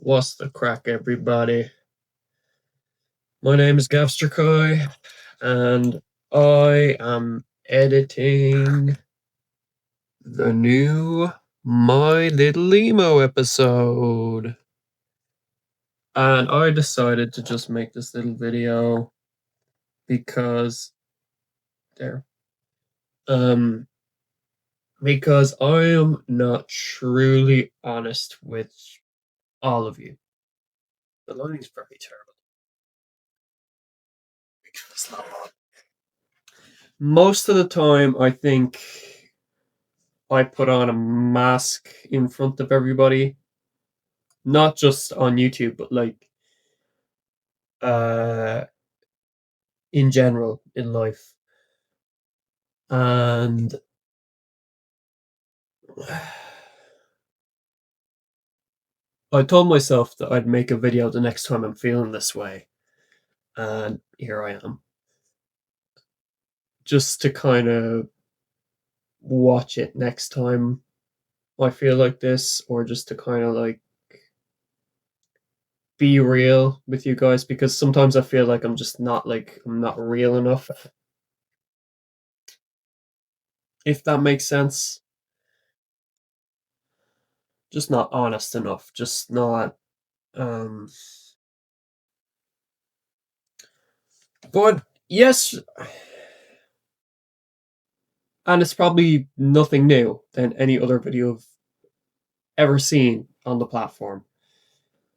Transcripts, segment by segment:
What's the crack, everybody? My name is Gavsterkoi, and I am editing the new My Little Emo episode. And I decided to just make this little video because there. Um because I am not truly honest with all of you. The lighting's very terrible. Because most of the time I think I put on a mask in front of everybody, not just on YouTube, but like uh in general in life. And I told myself that I'd make a video the next time I'm feeling this way, and here I am. Just to kind of watch it next time I feel like this, or just to kind of like be real with you guys, because sometimes I feel like I'm just not I'm not real enough, if that makes sense. Just not honest enough, just not um but yes, and it's probably nothing new than any other video I've ever seen on the platform.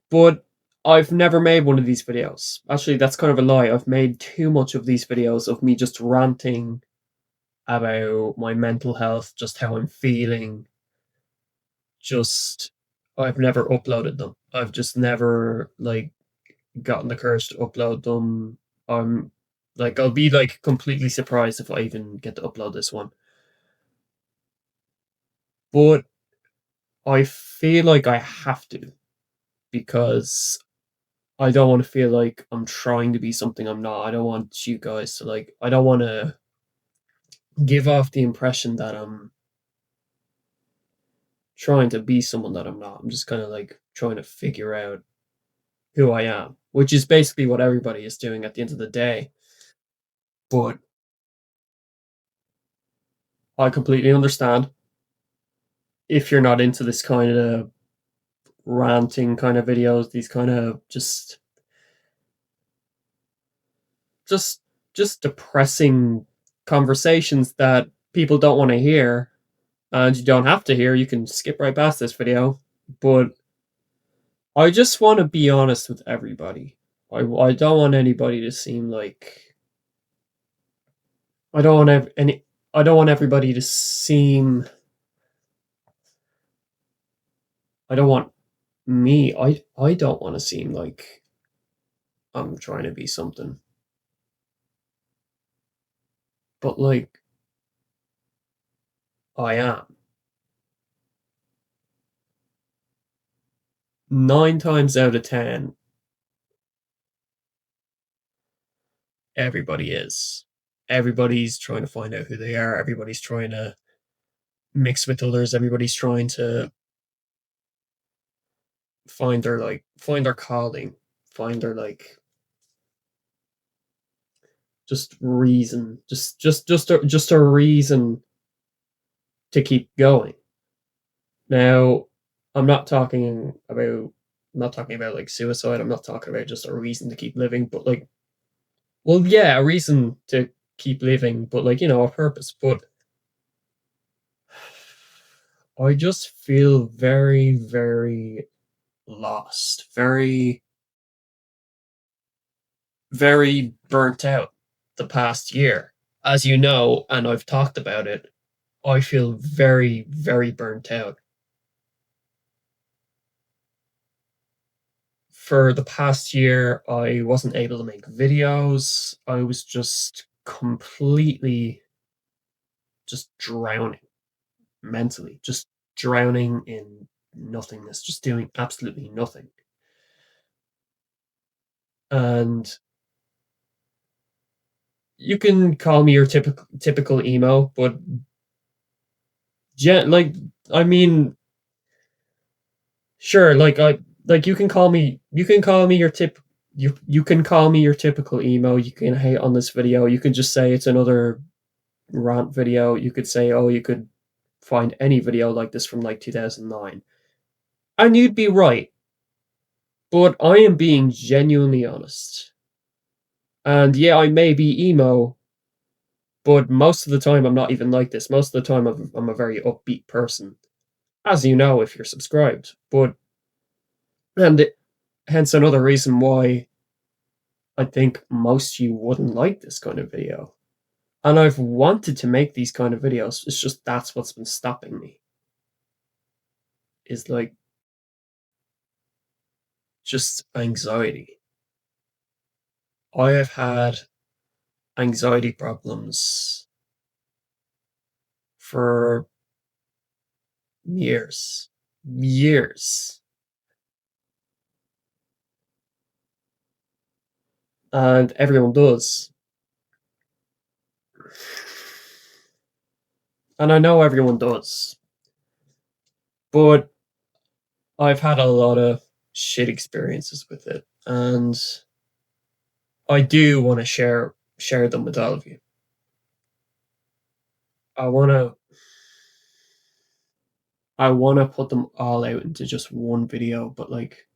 But I've never made one of these videos. Actually, that's kind of a lie. I've made too much of these videos of me just ranting about my mental health, just how I'm feeling. Just I've never uploaded them. I've just never gotten the courage to upload them. I'm I'll be completely surprised if I even get to upload this one. But I feel like I have to, because I don't want to feel like I'm trying to be something I'm not. I don't want you guys to I don't want to give off the impression that I'm trying to be someone that I'm not. I'm just kind of trying to figure out who I am, which is basically what everybody is doing at the end of the day. But I completely understand if you're not into this kind of ranting kind of videos, these kind of just just depressing conversations that people don't want to hear, and you don't have to hear. You can skip right past this video. But I just want to be honest with everybody. I don't want anybody to seem like I don't want any I don't want everybody to seem I don't want me I don't want to seem like I'm trying to be something. But I am. 9 times out of 10, everybody is. Everybody's trying to find out who they are. Everybody's trying to mix with others. Everybody's trying to find their calling, find their just reason, just a reason to keep going. Now, I'm not talking about suicide. I'm not talking about just a reason to keep living, but well, yeah, a reason to keep living, but a purpose. But I just feel very, very lost, very, very burnt out the past year. As you know, and I've talked about it, I feel very, very burnt out. For the past year, I wasn't able to make videos. I was just completely just drowning mentally, just drowning in nothingness, just doing absolutely nothing. And you can call me your typical emo, but like I mean, sure, Like you can call me you can call me your typical emo. You can hate on this video. You can just say it's another rant video. You could say, oh, you could find any video like this from like 2009. And you'd be right. But I am being genuinely honest. And yeah, I may be emo, but most of the time I'm not even like this. Most of the time I'm a very upbeat person, as you know if you're subscribed. But and it, hence another reason why I think most of you wouldn't like this kind of video. And I've wanted to make these kind of videos. It's just that's what's been stopping me. Is like just anxiety. I have had anxiety problems for years. Years. And everyone does. And I know everyone does. But I've had a lot of shit experiences with it. And I do want to share them with all of you. I wanna I wanna put them all out into just one video, but like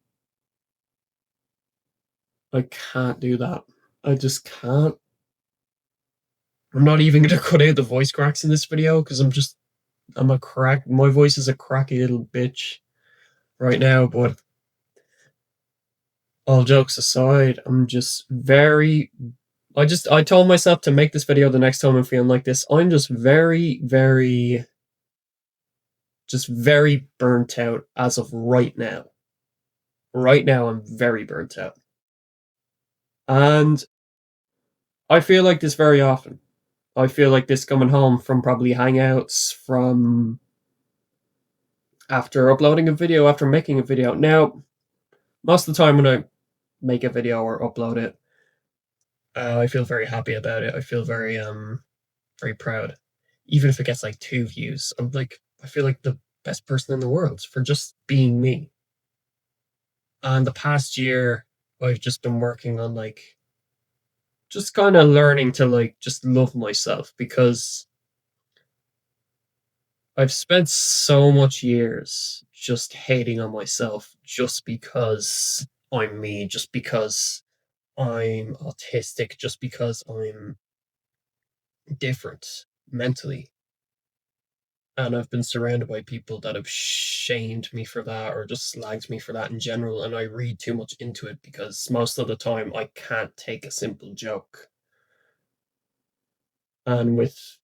I can't do that. I just can't. I'm not even gonna cut out the voice cracks in this video because I'm a crack. My voice is a cracky little bitch right now. But all jokes aside, I'm just very. I told myself to make this video the next time I'm feeling like this. I'm just very burnt out as of right now. Right now, I'm very burnt out, and I feel like this very often. I feel like this coming home from probably hangouts, from after uploading a video, after making a video. Now, most of the time when I make a video or upload it, I feel very happy about it. I feel very proud. Even if it gets like 2 views, I feel like the best person in the world for just being me. And the past year, I've just been working on like just kind of learning to like just love myself because I've spent so much years just hating on myself just because I'm me, just because I'm autistic, just because I'm different mentally. And I've been surrounded by people that have shamed me for that or just slagged me for that in general. And I read too much into it because most of the time I can't take a simple joke. And with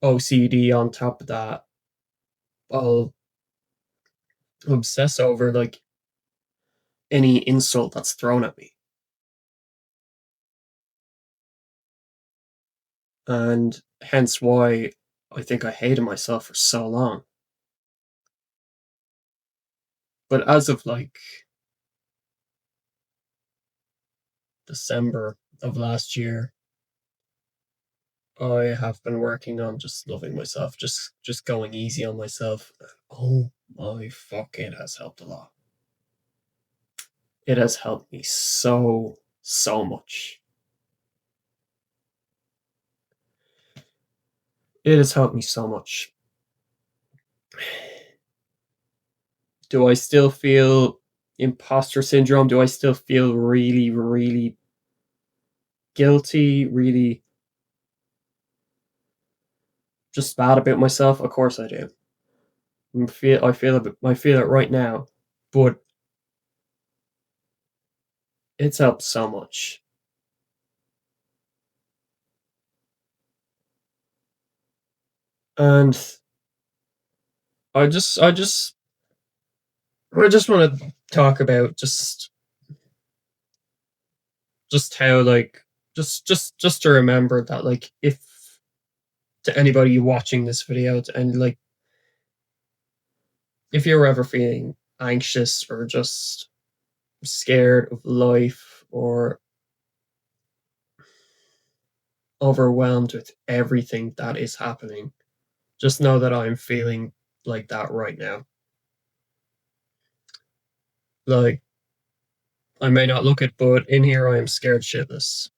OCD on top of that, I'll obsess over like any insult that's thrown at me. And hence why I think I hated myself for so long. But as of like December of last year, I have been working on just loving myself, just going easy on myself. Oh my fuck, it has helped a lot. It has helped me so much. It has helped me so much. Do I still feel imposter syndrome? Do I still feel really guilty, really just bad about myself? Of course I do. I feel it right now, but it's helped so much. And I just I just I just want to talk about just how like just to remember that like if to anybody watching this video and like if you're ever feeling anxious or just scared of life or overwhelmed with everything that is happening, just know that I'm feeling like that right now. Like, I may not look it, but in here I am scared shitless.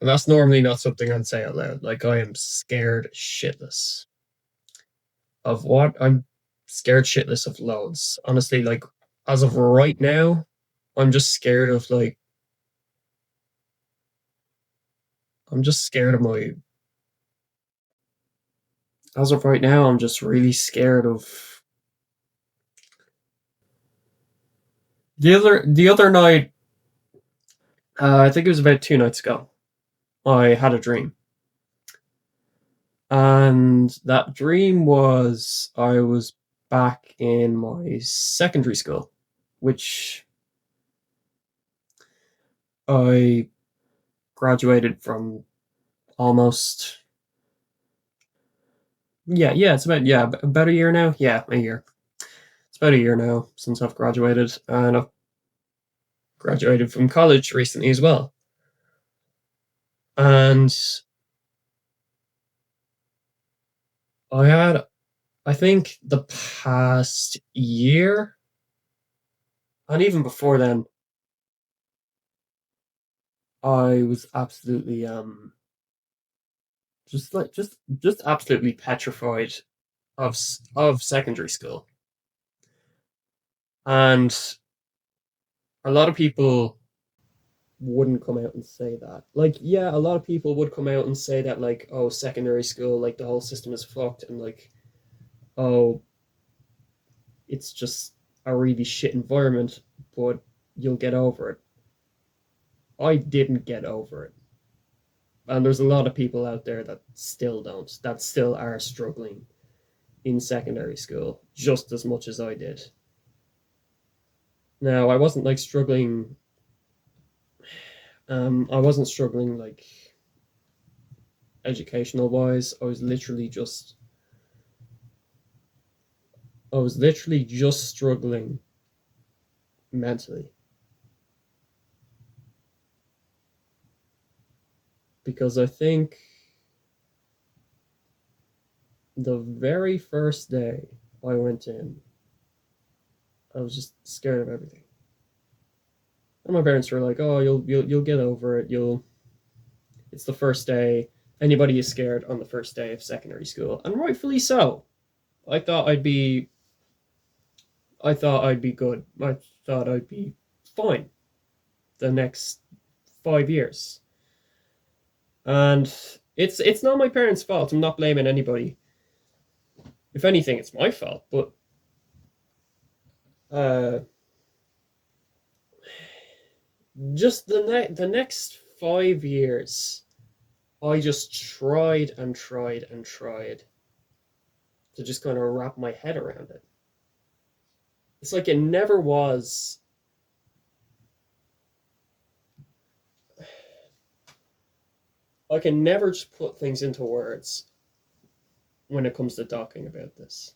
And that's normally not something I'd say out loud. Like, I am scared shitless. Of what? I'm scared shitless of loads. Honestly, like, as of right now, I'm just scared of, like, I'm just scared of my. As of right now, I'm just really scared of. The other night, I think it was about 2 nights ago, I had a dream. And that dream was I was back in my secondary school, which I graduated from almost. Yeah, it's about a year now. Yeah, a year. It's about a year now since I've graduated, and I've graduated from college recently as well. And I had, I think, the past year, and even before then, I was absolutely just absolutely petrified of secondary school. And a lot of people wouldn't come out and say that. Like, yeah, a lot of people would come out and say that, like, oh, secondary school, like, the whole system is fucked, and, like, oh, it's just a really shit environment, but you'll get over it. I didn't get over it. And there's a lot of people out there that still don't, that still are struggling in secondary school just as much as I did. Now, I wasn't like struggling, I wasn't struggling like educational wise. I was literally just struggling mentally, because I think the very first day I went in, I was just scared of everything. And my parents were like, "Oh, you'll get over it. You'll It's the first day. Anybody is scared on the first day of secondary school." And rightfully so. I thought I'd be I thought I'd be good. I thought I'd be fine the next 5 years. And it's not my parents' fault. I'm not blaming anybody. If anything, it's my fault. But uh, just the next 5 years, I just tried and tried and tried to just kind of wrap my head around it. It's like it never was. I can never just put things into words when it comes to talking about this.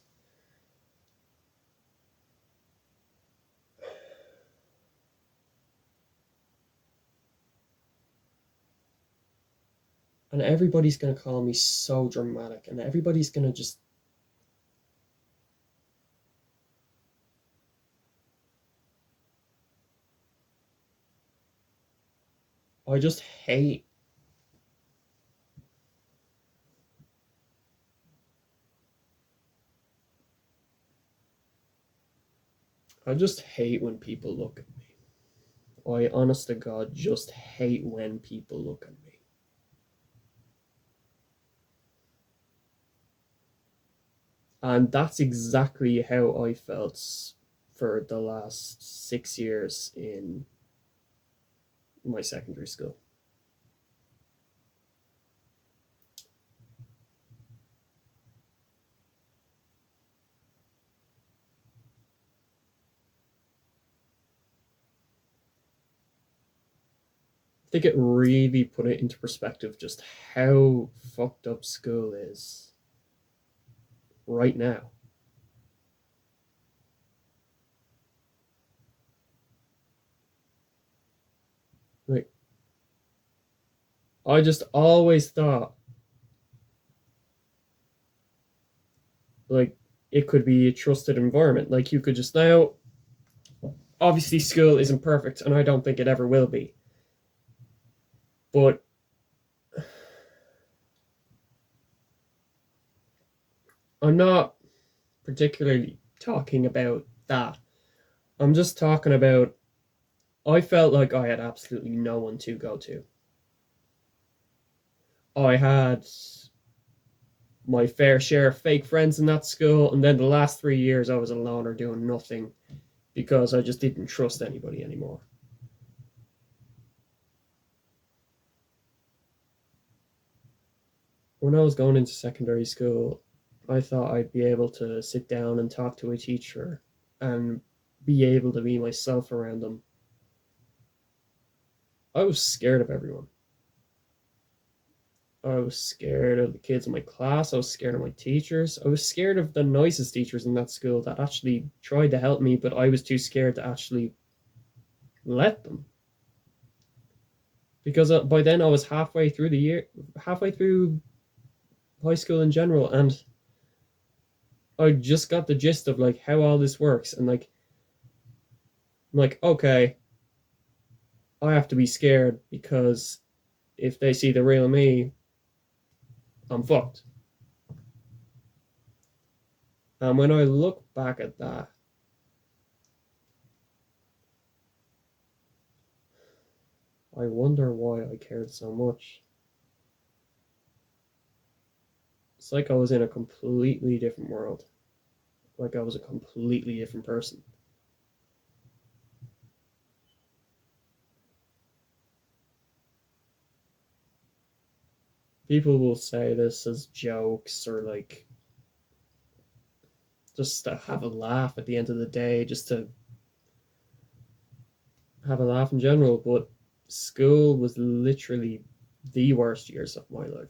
And everybody's going to call me so dramatic, and everybody's going to just. I just hate. I just hate when people look at me. I, honest to God, just hate when people look at me. And that's exactly how I felt for the last 6 years in my secondary school. I think it really put it into perspective just how fucked up school is right now. Like, I just always thought, like, it could be a trusted environment. Like, you could just now, Obviously, school isn't perfect, and I don't think it ever will be. But I'm not particularly talking about that. I'm just talking about I felt like I had absolutely no one to go to. I had my fair share of fake friends in that school, and then the last 3 years I was alone or doing nothing because I just didn't trust anybody anymore. When I was going into secondary school, I thought I'd be able to sit down and talk to a teacher and be able to be myself around them. I was scared of everyone. I was scared of the kids in my class. I was scared of my teachers. I was scared of the nicest teachers in that school that actually tried to help me, but I was too scared to actually let them. Because by then I was halfway through the year, halfway through high school in general, and I just got the gist of like how all this works. And like, I'm like, okay, I have to be scared because if they see the real me, I'm fucked. And when I look back at that, I wonder why I cared so much. It's like I was in a completely different world. Like I was a completely different person. People will say this as jokes or like just to have a laugh at the end of the day, just to have a laugh in general. But school was literally the worst years of my life.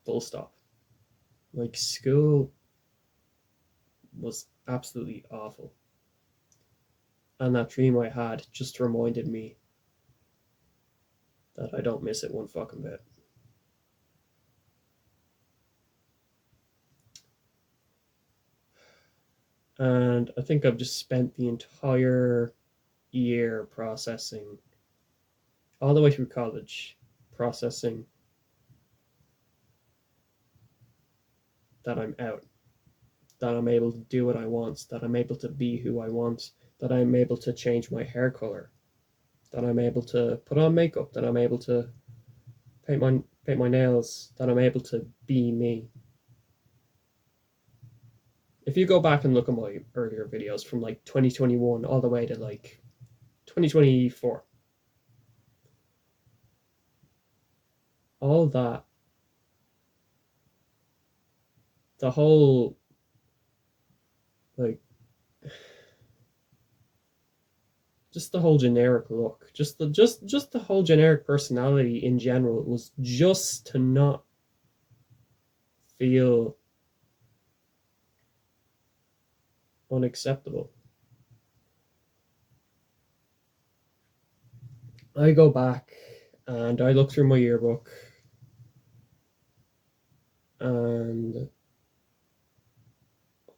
Full stop. Like school was absolutely awful. And that dream I had just reminded me that I don't miss it one fucking bit. And I think I've just spent the entire year processing, all the way through college, processing that I'm out, that I'm able to do what I want, that I'm able to be who I want, that I'm able to change my hair color, that I'm able to put on makeup, that I'm able to paint my nails, that I'm able to be me. If you go back and look at my earlier videos from like 2021 all the way to like 2024, all that, the whole like just the whole generic look, just the whole generic personality in general was just to not feel unacceptable. I go back and I look through my yearbook and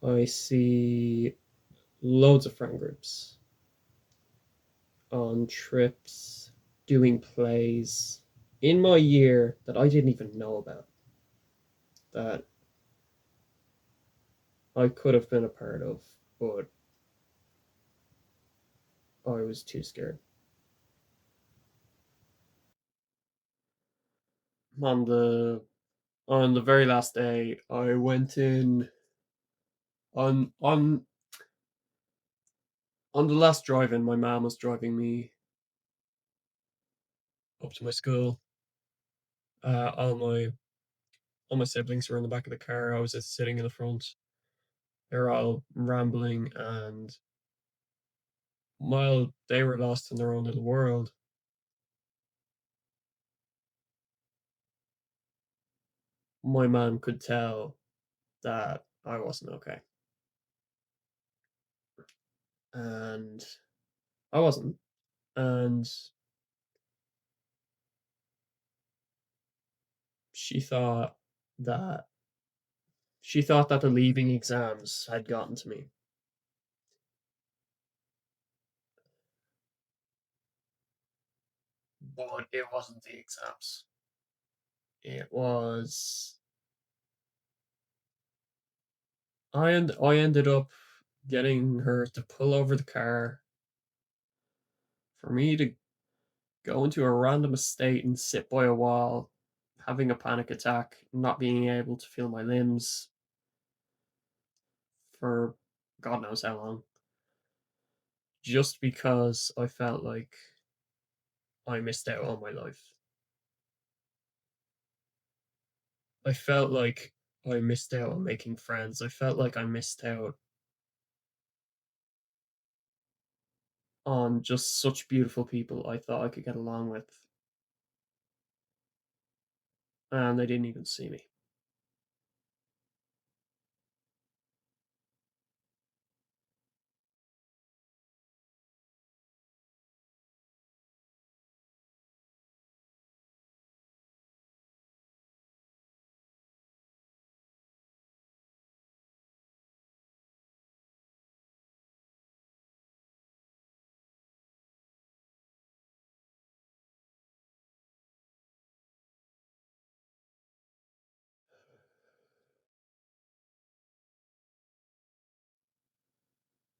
I see loads of friend groups on trips, doing plays in my year that I didn't even know about, that I could have been a part of, but I was too scared. On the very last day, I went in on on the last drive in. My mom was driving me up to my school. All my siblings were in the back of the car. I was just sitting in the front. They were all rambling, and while they were lost in their own little world, my mom could tell that I wasn't okay, and I wasn't. And she thought that she thought that the leaving exams had gotten to me. but it wasn't the exams. It was I ended up getting her to pull over the car for me to go into a random estate and sit by a wall, having a panic attack, not being able to feel my limbs for God knows how long, just because I felt like I missed out on my life. I felt like I missed out on making friends. I felt like I missed out on just such beautiful people I thought I could get along with, and they didn't even see me.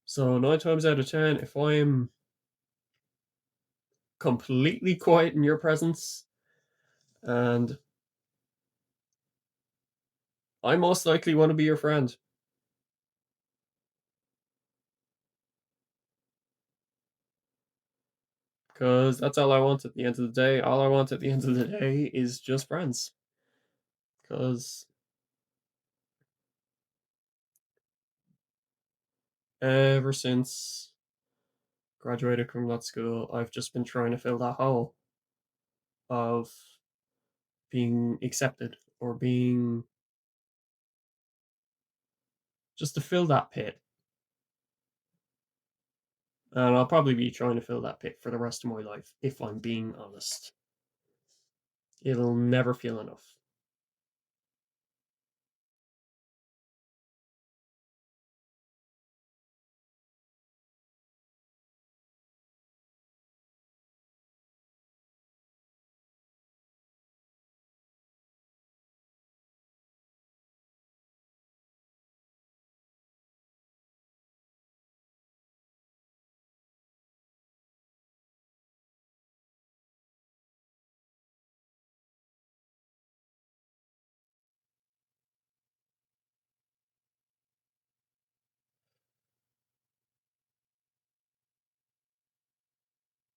So 9 times out of 10, if I'm completely quiet in your presence, and I most likely want to be your friend, because that's all I want at the end of the day. All I want at the end of the day is just friends. Because ever since graduated from that school, I've just been trying to fill that hole of being accepted or being just to fill that pit. And I'll probably be trying to fill that pit for the rest of my life, if I'm being honest. It'll never feel enough.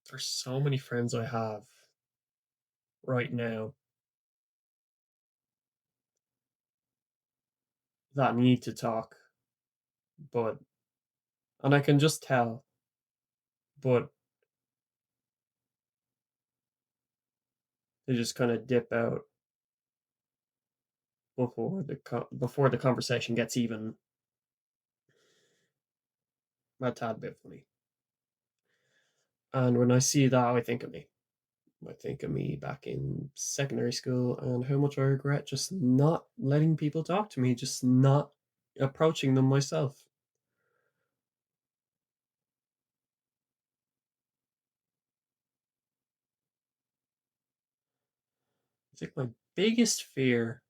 There's so many friends I have right now that need to talk, but and I can just tell, but they just kind of dip out before the conversation gets even a tad bit funny. And when I see that, I think of me. I think of me back in secondary school and how much I regret just not letting people talk to me, just not approaching them myself. I think my biggest fear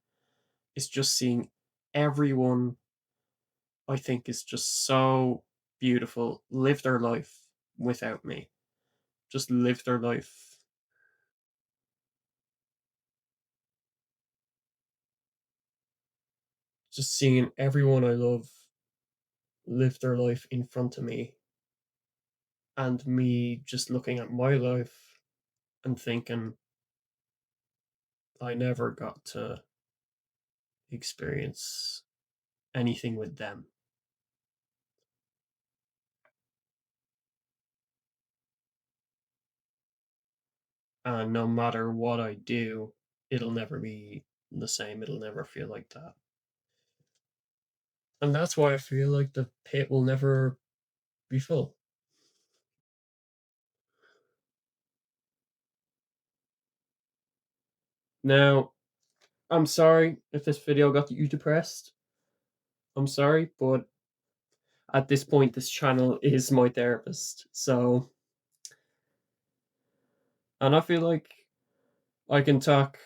is just seeing everyone I think is just so beautiful live their life without me. Just live their life. Just seeing everyone I love live their life in front of me, and me just looking at my life and thinking, I never got to experience anything with them. And no matter what I do, it'll never be the same. It'll never feel like that. And that's why I feel like the pit will never be full. Now, I'm sorry if this video got you depressed. I'm sorry, but at this point, this channel is my therapist. So And I feel like I can talk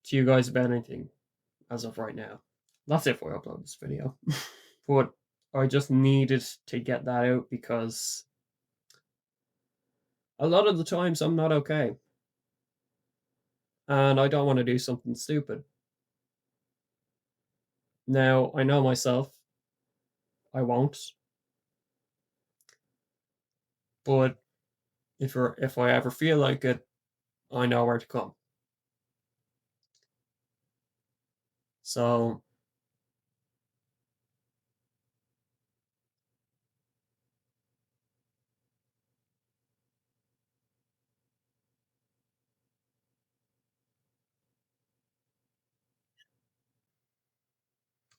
to you guys about anything as of right now. That's if I upload this video. But I just needed to get that out because a lot of the times I'm not okay. And I don't want to do something stupid. Now, I know myself, I won't. But if I ever feel like it, I know where to come. So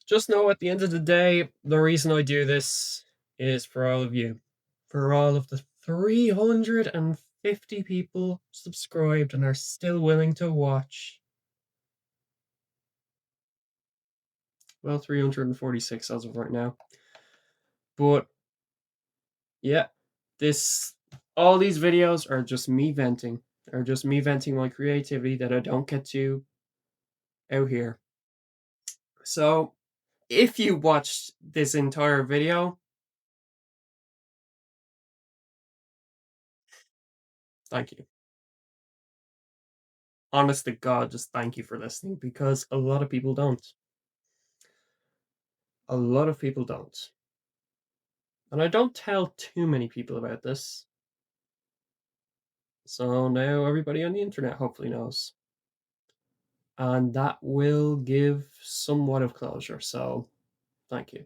just know at the end of the day, the reason I do this is for all of you. For all of the 350 people subscribed and are still willing to watch. Well, 346 as of right now. But yeah, this all these videos are just me venting. Are just me venting my creativity that I don't get to out here. So if you watched this entire video, thank you. Honest to God, just thank you for listening because a lot of people don't. A lot of people don't. And I don't tell too many people about this. So now everybody on the internet hopefully knows. And that will give somewhat of closure. So thank you.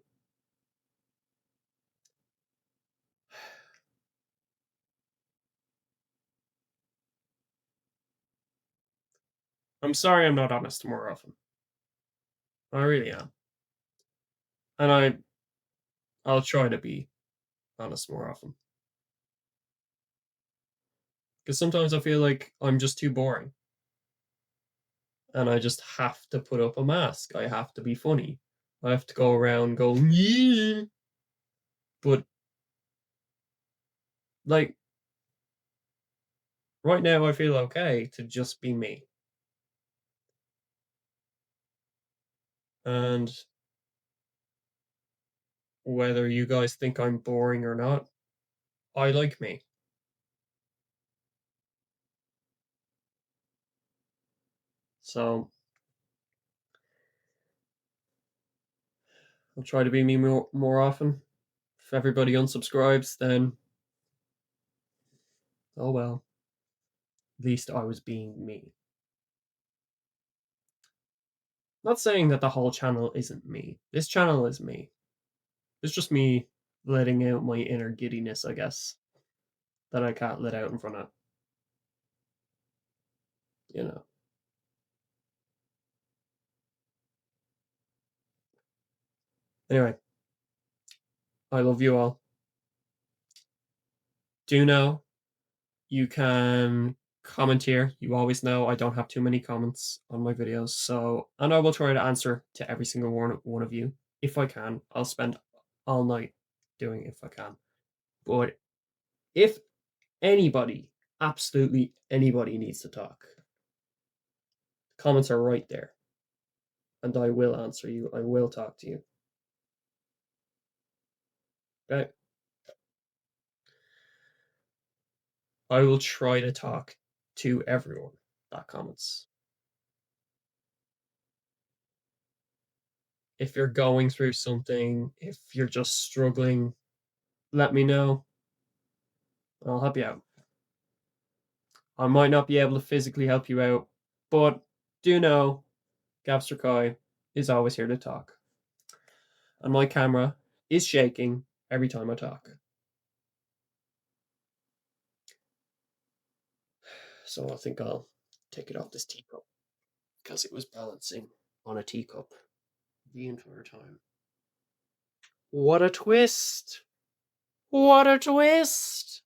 I'm sorry I'm not honest more often. I really am. And I'll try to be honest more often. Because sometimes I feel like I'm just too boring. And I just have to put up a mask. I have to be funny. I have to go around going, yeah. But like right now I feel okay to just be me. And whether you guys think I'm boring or not, I like me. So I'll try to be me more often. If everybody unsubscribes, then oh well. At least I was being me. Not saying that the whole channel isn't me. This channel is me. It's just me letting out my inner giddiness, I guess, that I can't let out in front of, you know. Anyway, I love you all. Do know you can comment here. You always know I don't have too many comments on my videos, so and I will try to answer to every single one of you if I can. I'll spend all night doing it if I can. But if anybody, absolutely anybody needs to talk, comments are right there. And I will answer you. I will talk to you. Okay? I will try to talk to everyone that comments. If you're going through something, if you're just struggling, let me know. I'll help you out. I might not be able to physically help you out, but do know Gavster Kai is always here to talk. And my camera is shaking every time I talk. So I think I'll take it off this teacup because it was balancing on a teacup the entire time. What a twist! What a twist!